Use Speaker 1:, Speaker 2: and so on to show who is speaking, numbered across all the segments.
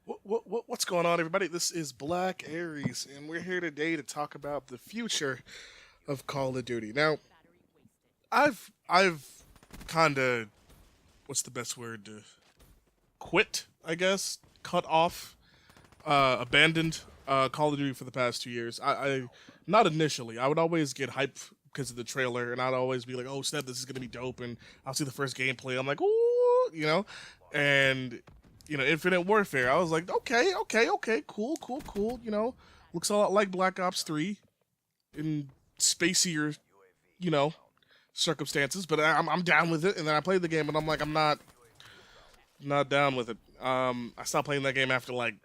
Speaker 1: What's going on, everybody? This is Black Aries, and we're here today to talk about the future of Call of Duty. Now, I've kind of what's the best word to quit? I guess cut off, abandoned Call of Duty for the past 2 years. I not initially. I would always get hyped because of the trailer, and I'd always be like, "Oh snap, this is gonna be dope!" And I'll see the first gameplay. I'm like, "Ooh," and Infinite Warfare. I was like, okay, cool. Looks a lot like Black Ops 3 in spacier, you know, circumstances. But I'm down with it. And then I played the game, and I'm like, I'm not down with it. I stopped playing that game after like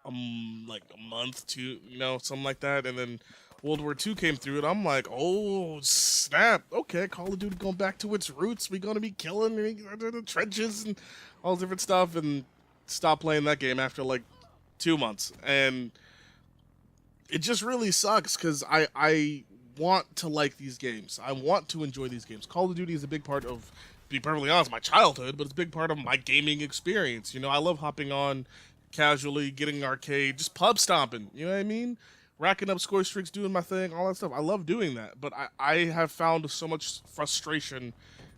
Speaker 1: a month, two, something like that. And then World War II came through, and I'm like, oh snap! Okay, Call of Duty going back to its roots. We gonna be killing the trenches and all different stuff, and stop playing that game after like 2 months. And it just really sucks because I want to like these games. I want to enjoy these games. Call of Duty is a big part of, to be perfectly honest, my childhood, but it's a big part of my gaming experience. I love hopping on casually, getting arcade, just pub stomping. You know what I mean? Racking up score streaks, doing my thing, all that stuff. I love doing that, but I have found so much frustration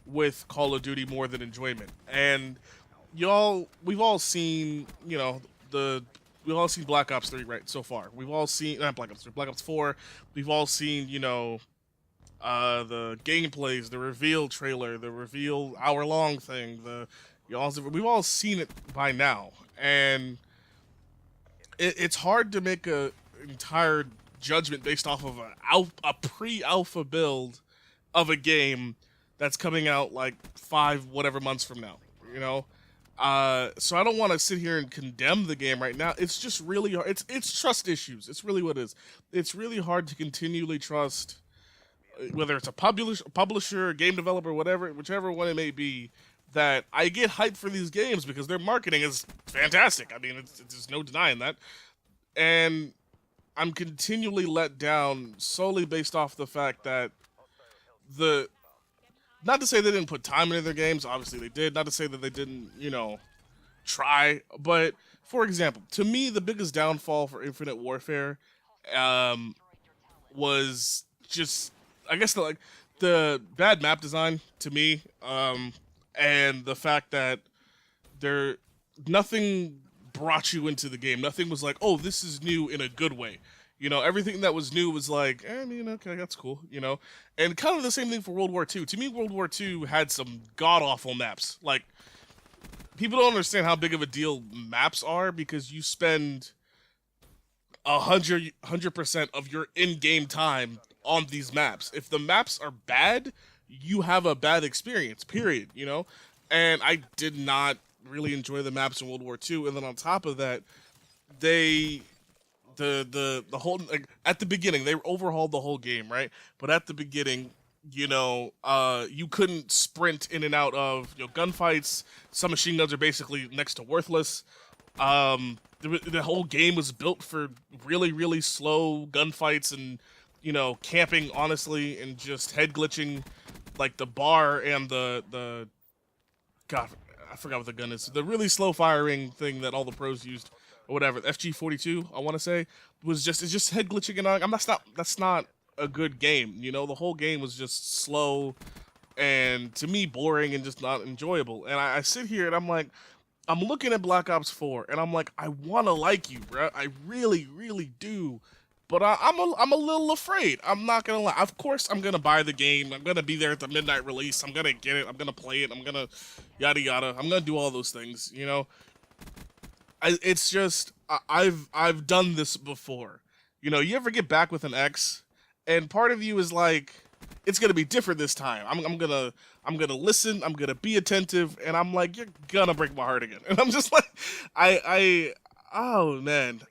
Speaker 1: with Call of Duty more than enjoyment. And we've all seen, the we've all seen Black Ops 3 right so far. We've all seen not Black Ops 3, Black Ops 4. We've all seen, the gameplays, the reveal trailer, the reveal hour long thing, we've all seen it by now. And it's hard to make a entire judgment based off of a pre-alpha build of a game that's coming out like 5 whatever months from now. You know, so I don't want to sit here and condemn the game right now. It's just really hard. It's trust issues. It's really what it is. It's really hard to continually trust whether it's a publisher, game developer, whatever, whichever one it may be. That I get hyped for these games because their marketing is fantastic. I mean, it's there's no denying that, and I'm continually let down solely based off the fact that the not to say they didn't put time into their games, obviously they did. Not to say that they didn't, try. But for example, to me, the biggest downfall for Infinite Warfare um, was just, I guess, the bad map design to me, and the fact that there nothing brought you into the game. Nothing was like, oh, this is new in a good way. Everything that was new was like, I mean, okay, that's cool. And kind of the same thing for World War II. To me, World War II had some god awful maps. Like, people don't understand how big of a deal maps are because you spend 100% of your in-game time on these maps. If the maps are bad, you have a bad experience. Period. And I did not really enjoy the maps in World War II. And then on top of that, they the whole, like, at the beginning they overhauled the whole game, right? But at the beginning, you couldn't sprint in and out of gunfights. Some machine guns are basically next to worthless. The whole game was built for really really slow gunfights and camping, honestly, and just head glitching, like the bar and the God, I forgot what the gun is. The really slow firing thing that all the pros used, or whatever. FG-42, I want to say, it's just head glitching, and that's not a good game. The whole game was just slow and, to me, boring and just not enjoyable. And I sit here and I'm looking at Black Ops 4, and I'm like, I want to like you, bro. I really, really do. But I'm a little afraid. I'm not gonna lie. Of course, I'm gonna buy the game. I'm gonna be there at the midnight release. I'm gonna get it. I'm gonna play it. I'm gonna yada yada. I'm gonna do all those things. It's just I've done this before. You ever get back with an ex, and part of you is like, it's gonna be different this time. I'm gonna listen. I'm gonna be attentive, and I'm like, you're gonna break my heart again. And I'm just like, oh man.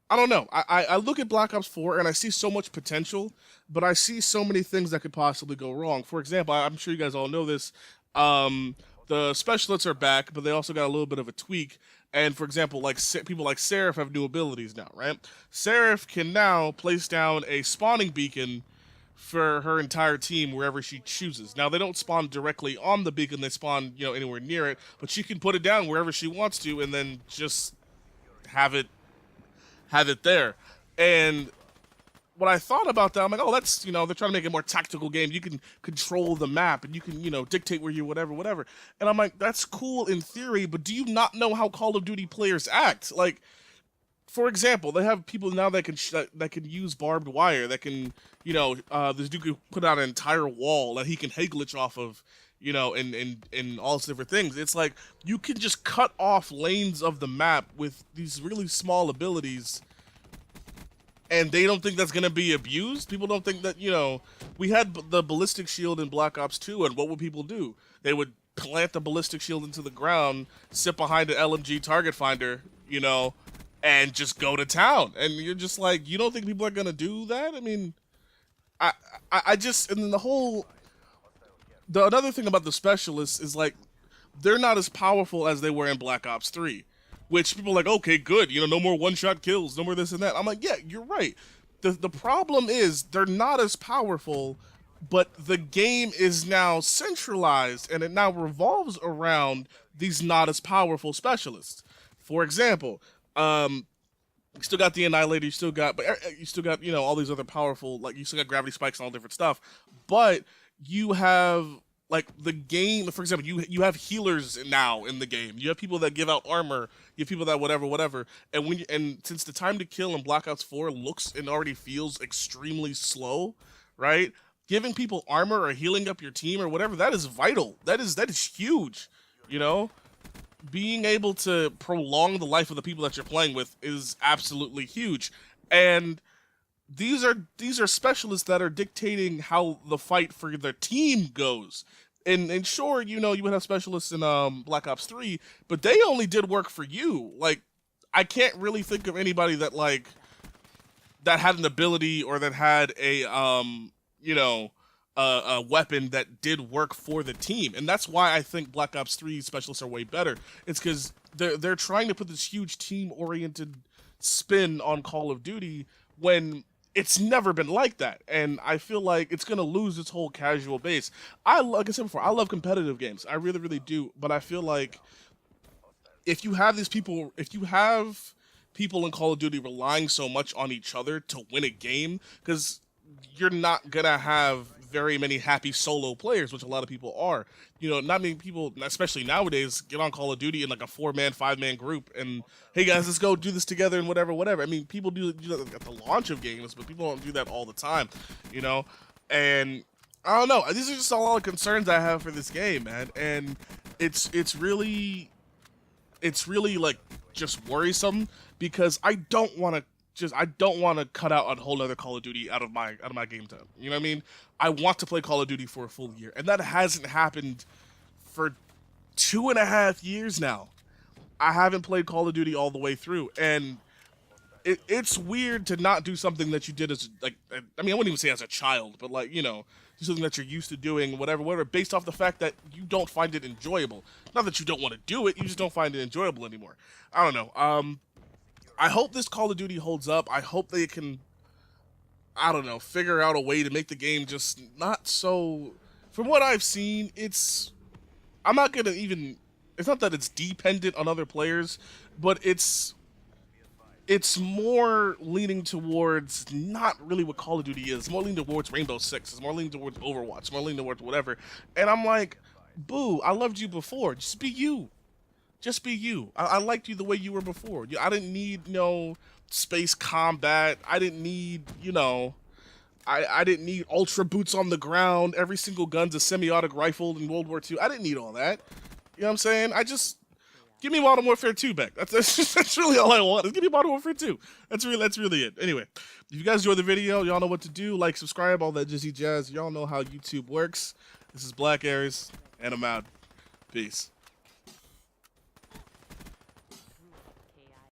Speaker 1: I don't know. I look at Black Ops 4 and I see so much potential, but I see so many things that could possibly go wrong. For example, I'm sure you guys all know this. The specialists are back, but they also got a little bit of a tweak. And for example, like people like Seraph have new abilities now, right? Seraph can now place down a spawning beacon for her entire team wherever she chooses. Now they don't spawn directly on the beacon; they spawn, anywhere near it. But she can put it down wherever she wants to, and then just have it there. And when I thought about that, I'm like, oh, that's, they're trying to make it a more tactical game. You can control the map and you can, dictate where you whatever. And I'm like, that's cool in theory, but do you not know how Call of Duty players act? Like, for example, they have people now that can use barbed wire, that can, this dude could put out an entire wall that he can head glitch off of, and all these different things. It's like, you can just cut off lanes of the map with these really small abilities, and they don't think that's going to be abused. People don't think that, we had the ballistic shield in Black Ops 2, and what would people do? They would plant the ballistic shield into the ground, sit behind an LMG target finder, and just go to town. And you're just like, you don't think people are going to do that? I mean, I just, and then another thing about the specialists is, like, they're not as powerful as they were in Black Ops 3. Which people are like, okay, good, no more one-shot kills, no more this and that. I'm like, yeah, you're right. The problem is they're not as powerful, but the game is now centralized, and it now revolves around these not as powerful specialists. For example, you still got the Annihilator, you still got, all these other powerful, like, you still got gravity spikes and all different stuff, but you have, like, the game, for example, you have healers now in the game. You have people that give out armor. You have people that whatever. And since the time to kill in Black Ops 4 looks and already feels extremely slow, right? Giving people armor or healing up your team or whatever, that is vital. That is huge, Being able to prolong the life of the people that you're playing with is absolutely huge. And these are specialists that are dictating how the fight for their team goes. And sure, you would have specialists in Black Ops 3, but they only did work for you. Like, I can't really think of anybody that, like, that had an ability or that had a weapon that did work for the team. And that's why I think Black Ops 3 specialists are way better. It's because they're trying to put this huge team-oriented spin on Call of Duty when it's never been like that, and I feel like it's gonna lose its whole casual base. Like I said before, I love competitive games. I really, really do. But I feel like if you have people in Call of Duty relying so much on each other to win a game, because you're not gonna have very many happy solo players, which a lot of people are. Not many people, especially nowadays, get on Call of Duty in like a 4-man, 5-man group, and hey guys, let's go do this together and whatever. I mean, people do that at the launch of games, but people don't do that all the time, And I don't know. These are just a lot of concerns I have for this game, man. And it's really like just worrisome because I don't want to cut out a whole other Call of Duty out of my game time. You know what I mean? I want to play Call of Duty for a full year, and that hasn't happened for 2.5 years now. I haven't played Call of Duty all the way through, and it's weird to not do something that you did as, like, I mean, I wouldn't even say as a child, but, like, do something that you're used to doing, whatever, based off the fact that you don't find it enjoyable. Not that you don't want to do it, you just don't find it enjoyable anymore. I don't know. I hope this Call of Duty holds up. I hope they can, I don't know, figure out a way to make the game just not so... From what I've seen, I'm not going to even... It's not that it's dependent on other players, but it's more leaning towards not really what Call of Duty is. It's more leaning towards Rainbow Six. It's more leaning towards Overwatch. It's more leaning towards whatever. And I'm like, boo, I loved you before. Just be you. Just be you. I liked you the way you were before. I didn't need, space combat. I didn't need, I didn't need ultra boots on the ground. Every single gun's a semi-automatic rifle in World War II. I didn't need all that. You know what I'm saying? Give me Modern Warfare 2 back. That's really all I want. Is give me Modern Warfare 2. That's really it. Anyway, if you guys enjoyed the video, y'all know what to do. Like, subscribe, all that jizzy jazz. Y'all know how YouTube works. This is Black Aries, and I'm out. Peace.